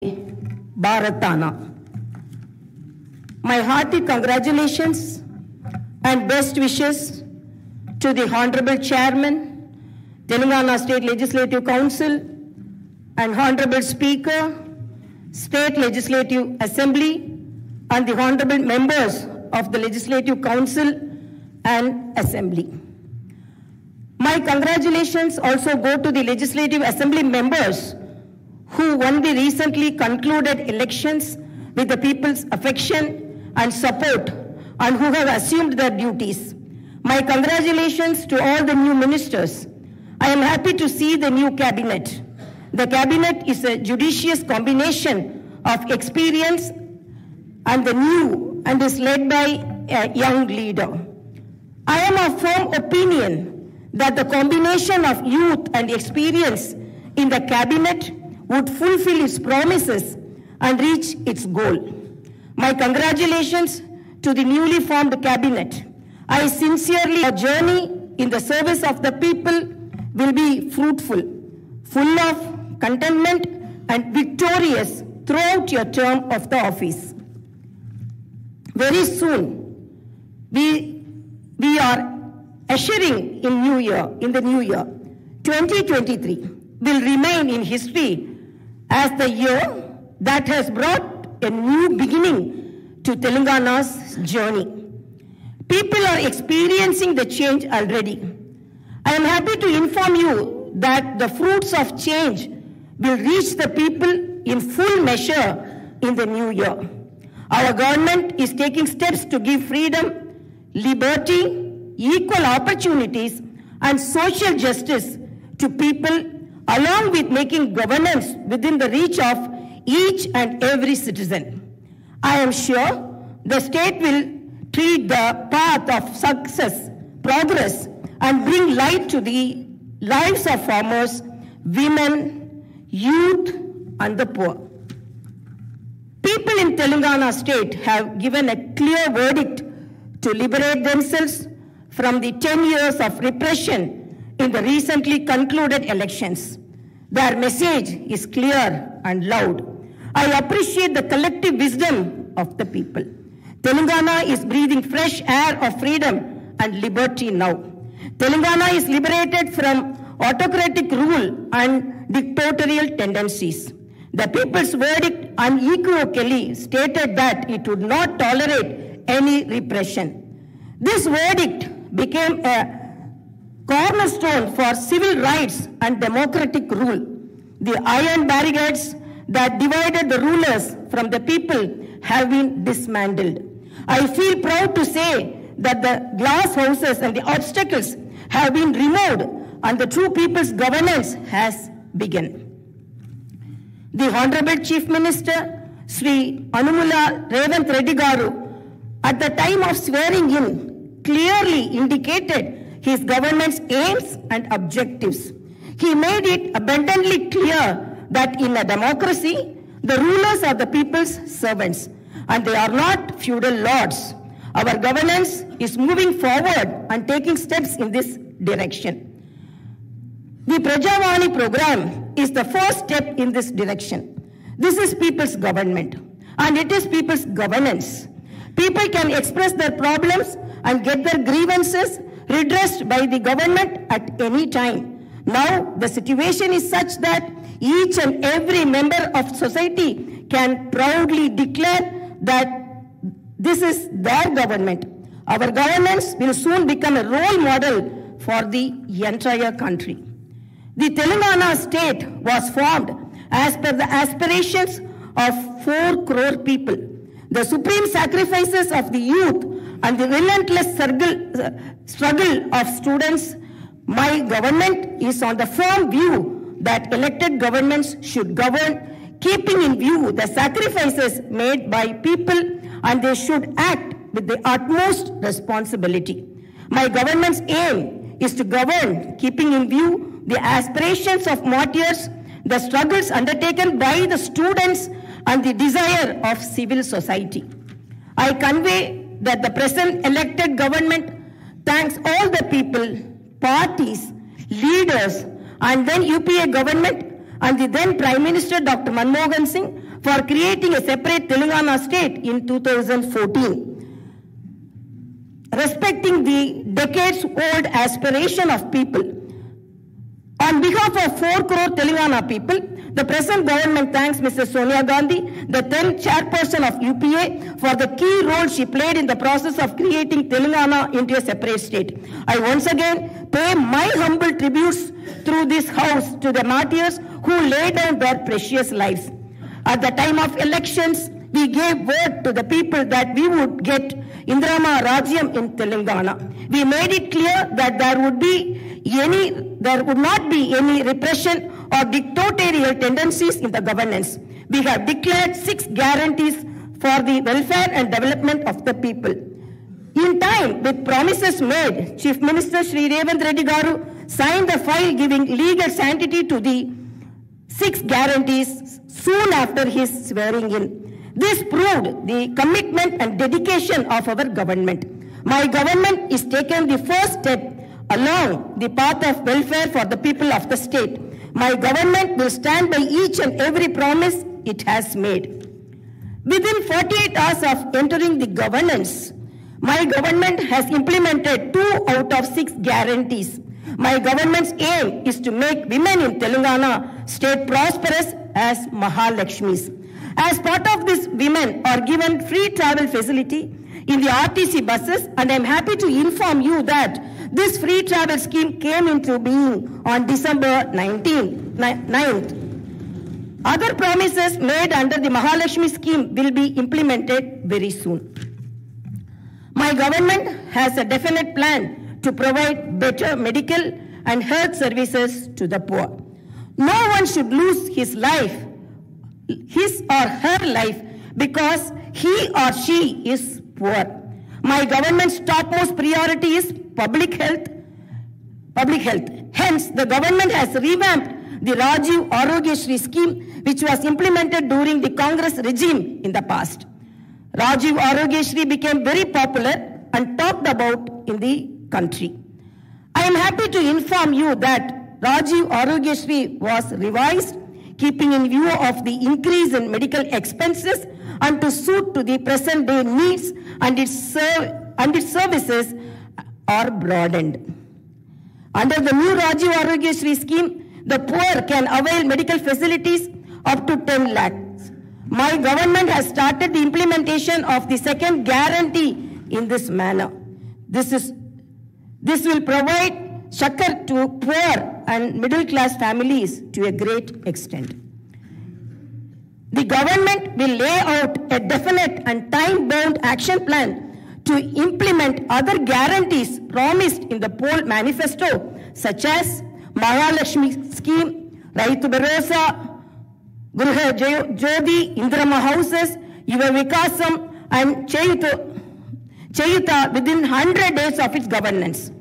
Bharatana. My hearty congratulations and best wishes to the Honorable Chairman, Telangana State Legislative Council, and Honorable Speaker, State Legislative Assembly, and the Honorable Members of the Legislative Council and Assembly. My congratulations also go to the Legislative Assembly members who won the recently concluded elections with the people's affection and support and who have assumed their duties. My congratulations to all the new ministers. I am happy to see the new cabinet. The cabinet is a judicious combination of experience and the new and is led by a young leader. I am of firm opinion that the combination of youth and experience in the cabinet would fulfill its promises and reach its goal. My congratulations to the newly formed cabinet. I sincerely hope your journey in the service of the people will be fruitful, full of contentment and victorious throughout your term of the office. Very soon, we are ushering in the new year. 2023 will remain in history as the year that has brought a new beginning to Telangana's journey. People are experiencing the change already. I am happy to inform you that the fruits of change will reach the people in full measure in the new year. Our government is taking steps to give freedom, liberty, equal opportunities, and social justice to people, along with making governance within the reach of each and every citizen. I am sure the state will tread the path of success, progress, and bring light to the lives of farmers, women, youth, and the poor. People in Telangana state have given a clear verdict to liberate themselves from the 10 years of repression in the recently concluded elections. Their message is clear and loud. I appreciate the collective wisdom of the people. Telangana is breathing fresh air of freedom and liberty now. Telangana is liberated from autocratic rule and dictatorial tendencies. The people's verdict unequivocally stated that it would not tolerate any repression. This verdict became a cornerstone for civil rights and democratic rule. The iron barricades that divided the rulers from the people have been dismantled. I feel proud to say that the glass houses and the obstacles have been removed and the true people's governance has begun. The Honorable Chief Minister, Sri Revanth Reddy Garu, at the time of swearing in, clearly indicated his government's aims and objectives. He made it abundantly clear that in a democracy, the rulers are the people's servants and they are not feudal lords. Our governance is moving forward and taking steps in this direction. The Prajavani program is the first step in this direction. This is people's government and it is people's governance. People can express their problems and get their grievances redressed by the government at any time. Now the situation is such that each and every member of society can proudly declare that this is their government. Our governance will soon become a role model for the entire country. The Telangana state was formed as per the aspirations of 4 crore people. The supreme sacrifices of the youth and the relentless struggle of students, my government is on the firm view that elected governments should govern, keeping in view the sacrifices made by people, and they should act with the utmost responsibility. My government's aim is to govern, keeping in view the aspirations of martyrs, the struggles undertaken by the students, and the desire of civil society. I convey that the present elected government thanks all the people, parties, leaders, and then UPA government and the then Prime Minister Dr. Manmohan Singh for creating a separate Telangana state in 2014. Respecting the decades-old aspiration of people, on behalf of 4 crore Telangana people, the present government thanks Mrs. Sonia Gandhi, the then chairperson of UPA, for the key role she played in the process of creating Telangana into a separate state. I once again pay my humble tributes through this house to the martyrs who laid down their precious lives. At the time of elections, we gave word to the people that we would get Indrama Rajyam in Telangana. We made it clear that there would not be any repression or dictatorial tendencies in the governance. We have declared 6 guarantees for the welfare and development of the people. In time, with promises made, Chief Minister Shri Revanth Reddy Garu signed the file giving legal sanctity to the 6 guarantees soon after his swearing in. This proved the commitment and dedication of our government. My government is taking the first step along the path of welfare for the people of the state. My government will stand by each and every promise it has made. Within 48 hours of entering the governance, my government has implemented 2 out of 6 guarantees. My government's aim is to make women in Telangana state prosperous as Mahalakshmis. As part of this, women are given free travel facility in the RTC buses, and I am happy to inform you that this free travel scheme came into being on December 9th. Other promises made under the Mahalakshmi scheme will be implemented very soon. My government has a definite plan to provide better medical and health services to the poor. No one should lose his or her life because he or she is poor. My government's topmost priority is public health. Hence, the government has revamped the Rajiv Arogyashri scheme, which was implemented during the Congress regime in the past. Rajiv Arogyashri became very popular and talked about in the country. I am happy to inform you that Rajiv Arogyashri was revised, keeping in view of the increase in medical expenses and to suit to the present day needs, and its services are broadened. Under the new Rajiv Arogyashri scheme, the poor can avail medical facilities up to 10 lakhs. My government has started the implementation of the second guarantee in this manner. This will provide Shakar to poor and middle class families to a great extent. The government will lay out a definite and time-bound action plan to implement other guarantees promised in the poll manifesto, such as Mahalakshmi scheme, Raitu Bharosa, Gruha Jyoti, Indrama houses, Yuva Vikasam, and Chayuta within 100 days of its governance.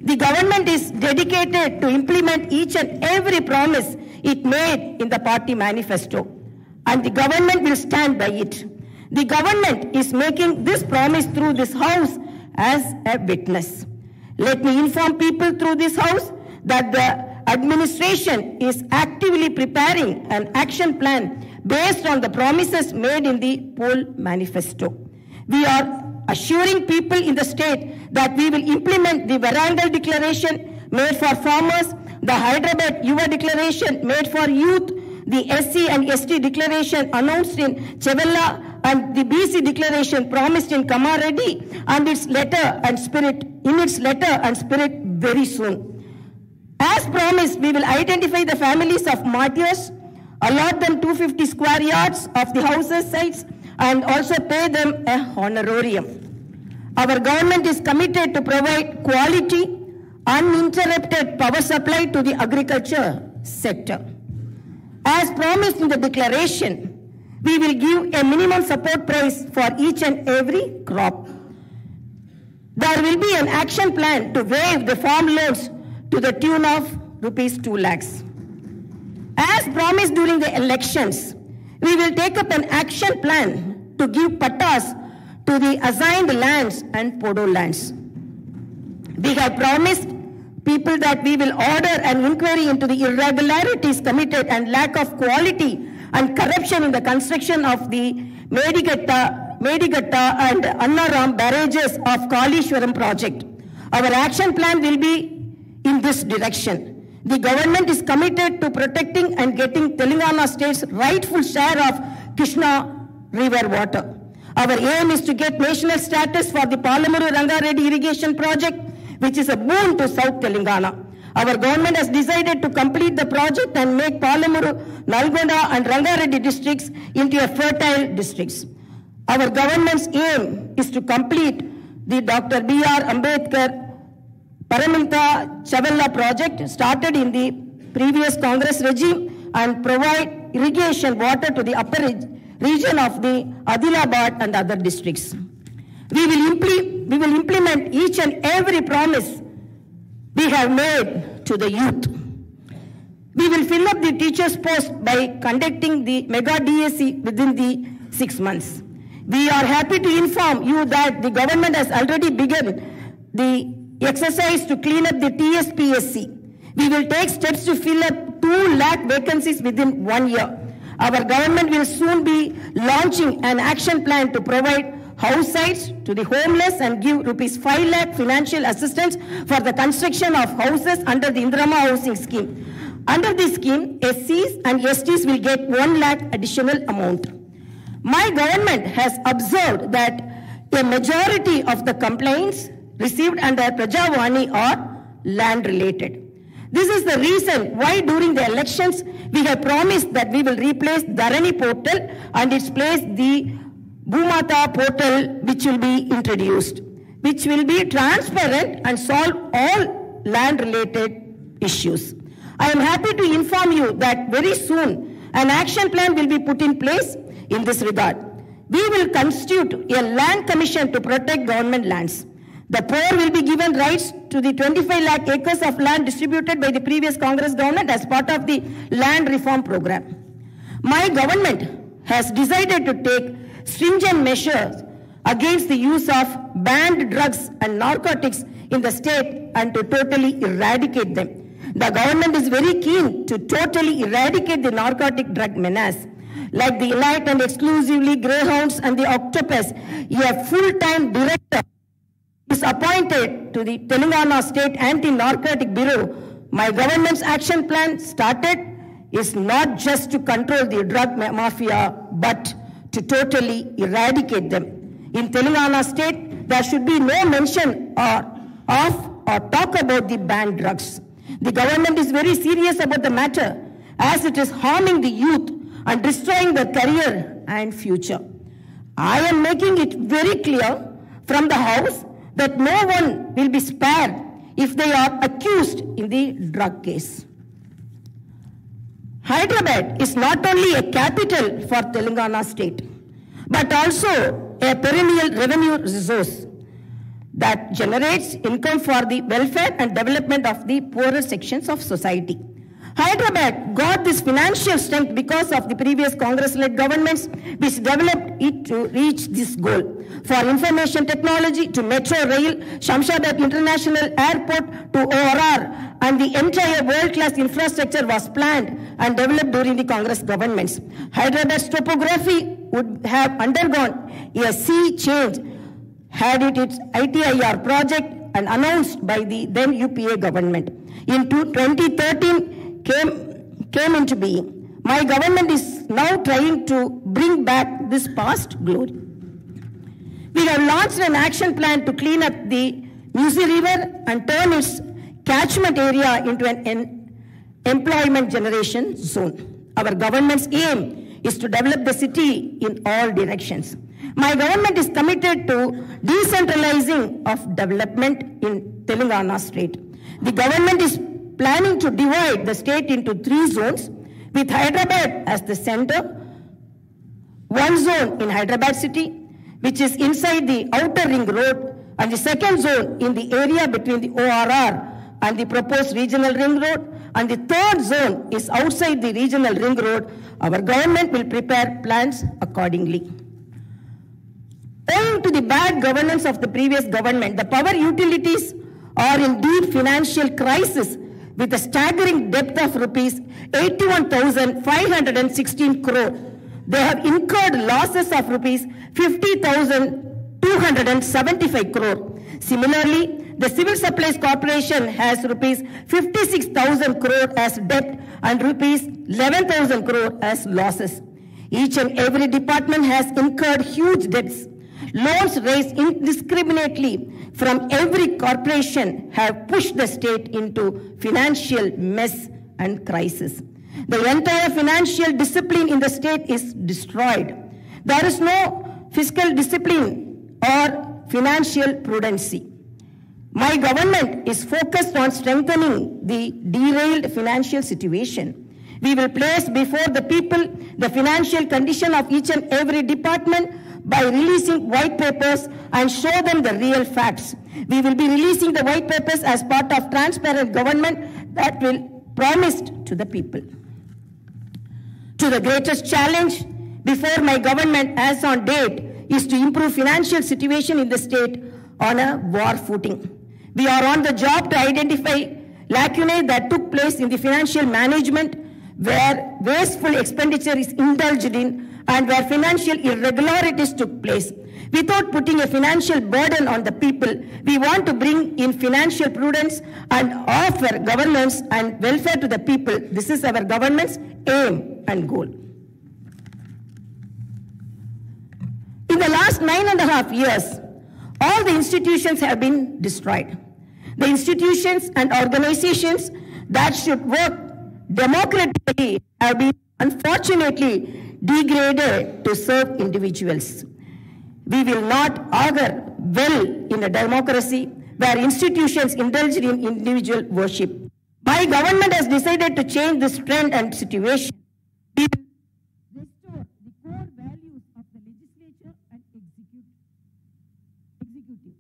The government is dedicated to implement each and every promise it made in the party manifesto, and the government will stand by it. The government is making this promise through this house as a witness. Let me inform people through this house that the administration is actively preparing an action plan based on the promises made in the poll manifesto. We are assuring people in the state that we will implement the Varangal declaration made for farmers, the Hyderabad Yuva declaration made for youth, the SC and ST declaration announced in Chevella, and the BC declaration promised in Kamareddy, and its letter and spirit very soon. As promised, we will identify the families of martyrs, allot them 250 square yards of the houses sites, and also pay them a honorarium. Our government is committed to provide quality, uninterrupted power supply to the agriculture sector. As promised in the declaration, we will give a minimum support price for each and every crop. There will be an action plan to waive the farm loans to the tune of rupees 2 lakhs. As promised during the elections, we will take up an action plan to give pattas to the assigned lands and podo lands. We have promised people that we will order an inquiry into the irregularities committed and lack of quality and corruption in the construction of the Medigatta and Annaram barrages of Kalishwaram project. Our action plan will be in this direction. The government is committed to protecting and getting Telangana state's rightful share of Krishna river water. Our aim is to get national status for the Palamuru Rangareddy irrigation project, which is a boon to South Telangana. Our government has decided to complete the project and make Palamuru, Nalgonda and Rangareddy districts into a fertile districts. Our government's aim is to complete the Dr. B.R. Ambedkar Paramita Chavella project started in the previous Congress regime and provide irrigation water to the upper region of the Adilabad and other districts. We will implement each and every promise we have made to the youth. We will fill up the teachers' post by conducting the mega DSC within the 6 months. We are happy to inform you that the government has already begun the exercise to clean up the TSPSC. We will take steps to fill up 2 lakh vacancies within 1 year. Our government will soon be launching an action plan to provide house sites to the homeless and give rupees 5 lakh financial assistance for the construction of houses under the Indirama housing scheme. Under this scheme, SCs and STs will get 1 lakh additional amount. My government has observed that a majority of the complaints received under Prajavani are land related. This is the reason why during the elections we have promised that we will replace Dharani portal and its place the Bhumata portal, which will be introduced, which will be transparent and solve all land related issues. I am happy to inform you that very soon an action plan will be put in place in this regard. We will constitute a land commission to protect government lands. The poor will be given rights to the 25 lakh acres of land distributed by the previous Congress government as part of the land reform program. My government has decided to take stringent measures against the use of banned drugs and narcotics in the state and to totally eradicate them. The government is very keen to totally eradicate the narcotic drug menace. Like the elite and exclusively greyhounds and the octopus, a full-time director is appointed to the Telangana State Anti-Narcotic Bureau. My government's action plan started is not just to control the drug mafia, but to totally eradicate them. In Telangana State, there should be no mention of or talk about the banned drugs. The government is very serious about the matter as it is harming the youth and destroying their career and future. I am making it very clear from the House that no one will be spared if they are accused in the drug case. Hyderabad is not only a capital for Telangana state, but also a perennial revenue resource that generates income for the welfare and development of the poorer sections of society. Hyderabad got this financial strength because of the previous Congress-led governments which developed it to reach this goal. For information technology to metro rail, Shamshabad International Airport to ORR, and the entire world-class infrastructure was planned and developed during the Congress governments. Hyderabad's topography would have undergone a sea change had it its ITIR project and announced by the then UPA government. In 2013, came into being. My government is now trying to bring back this past glory. We have launched an action plan to clean up the Musi River and turn its catchment area into an employment generation zone. Our government's aim is to develop the city in all directions. My government is committed to decentralizing of development in Telangana state. The government is planning to divide the state into 3 zones with Hyderabad as the center. 1 zone in Hyderabad city, which is inside the outer ring road, and the 2nd zone in the area between the ORR and the proposed regional ring road, and the 3rd zone is outside the regional ring road. Our government will prepare plans accordingly. Owing to the bad governance of the previous government, the power utilities are in deep financial crisis with a staggering depth of rupees 81,516 crore. They have incurred losses of rupees 50,275 crore. Similarly, the Civil Supplies Corporation has rupees 56,000 crore as debt and rupees 11,000 crore as losses. Each and every department has incurred huge debts. Loans raised indiscriminately from every corporation have pushed the state into financial mess and crisis. The entire financial discipline in the state is destroyed. There is no fiscal discipline or financial prudency. My government is focused on strengthening the derailed financial situation. We will place before the people the financial condition of each and every department by releasing white papers and show them the real facts. We will be releasing the white papers as part of transparent government that will promised to the people. To the greatest challenge before my government as on date is to improve financial situation in the state on a war footing. We are on the job to identify lacunae that took place in the financial management where wasteful expenditure is indulged in and where financial irregularities took place. Without putting a financial burden on the people, we want to bring in financial prudence and offer governance and welfare to the people. This is our government's aim and goal. In the last 9.5 years, all the institutions have been destroyed. The institutions and organizations that should work democratically have been unfortunately degraded to serve individuals. We will not augur well in a democracy where institutions indulge in individual worship. My government has decided to change this trend and situation. We will restore the core values of the legislature and executive.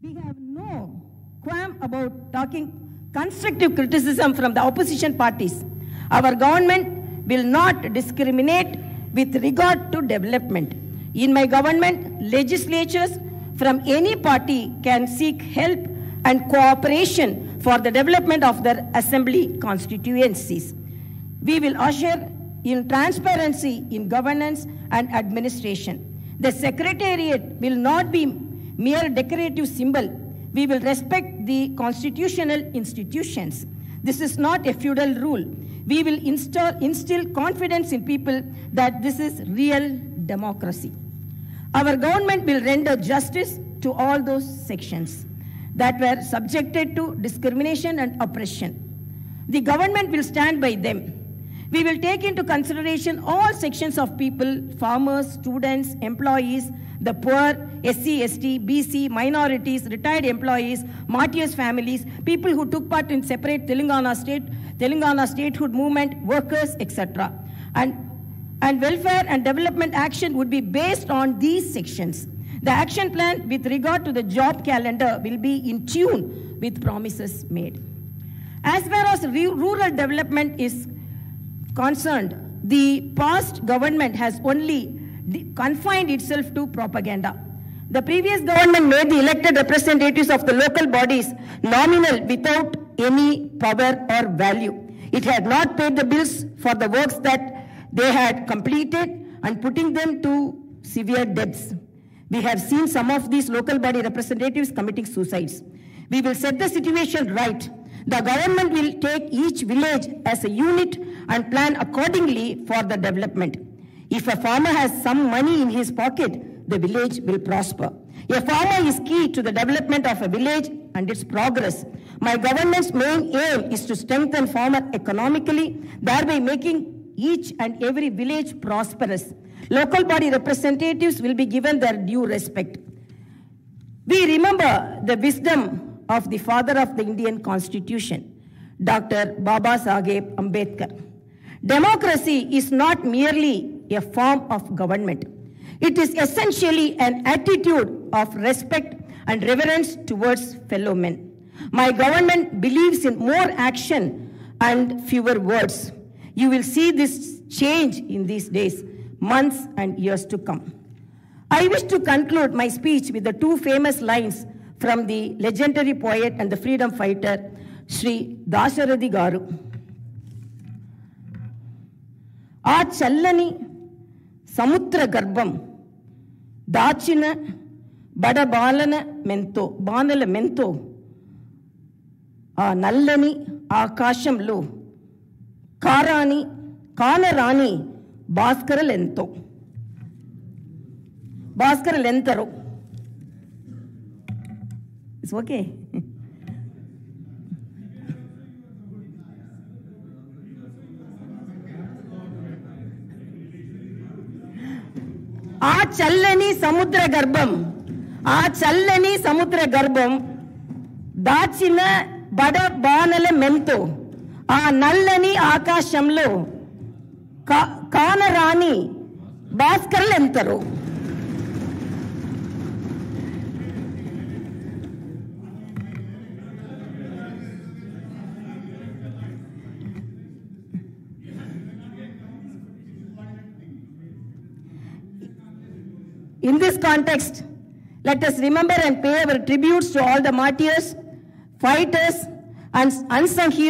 We have no qualm about talking constructive criticism from the opposition parties. Our government will not discriminate with regard to development. In my government, legislatures from any party can seek help and cooperation for the development of their assembly constituencies. We will usher in transparency in governance and administration. The secretariat will not be mere decorative symbol. We will respect the constitutional institutions. This is not a feudal rule. We will instill confidence in people that this is real democracy. Our government will render justice to all those sections that were subjected to discrimination and oppression. The government will stand by them. We will take into consideration all sections of people, farmers, students, employees, the poor, SC, ST, BC, minorities, retired employees, martyrs' families, people who took part in separate Telangana statehood movement, workers, etc. And welfare and development action would be based on these sections. The action plan with regard to the job calendar will be in tune with promises made. As far as rural development is concerned, the past government has only confined itself to propaganda. The previous government made the elected representatives of the local bodies nominal without any power or value. It had not paid the bills for the works that they had completed and putting them to severe debts. We have seen some of these local body representatives committing suicides. We will set the situation right. The government will take each village as a unit and plan accordingly for the development. If a farmer has some money in his pocket, the village will prosper. A farmer is key to the development of a village and its progress. My government's main aim is to strengthen farmer economically, thereby making each and every village prosperous. Local body representatives will be given their due respect. We remember the wisdom of the father of the Indian Constitution, Dr. Baba Saheb Ambedkar. Democracy is not merely a form of government. It is essentially an attitude of respect and reverence towards fellow men. My government believes in more action and fewer words. You will see this change in these days, months and years to come. I wish to conclude my speech with the two famous lines from the legendary poet and the freedom fighter Shri Dasarathi గారు. ఆ చల్లని సముద్ర గర్భం దాచిన బానల మెంతో ఆ నల్లని ఆకాశంలో కానరాని భాస్కరలెంతరో. It's okay. ఆ చల్లని సముద్ర గర్భం దాచిన బానల మెంతో ఆ నల్లని ఆకాశంలో కానరాని భాస్కరులెంతరో. In this context, let us remember and pay our tributes to all the martyrs, fighters, and unsung heroes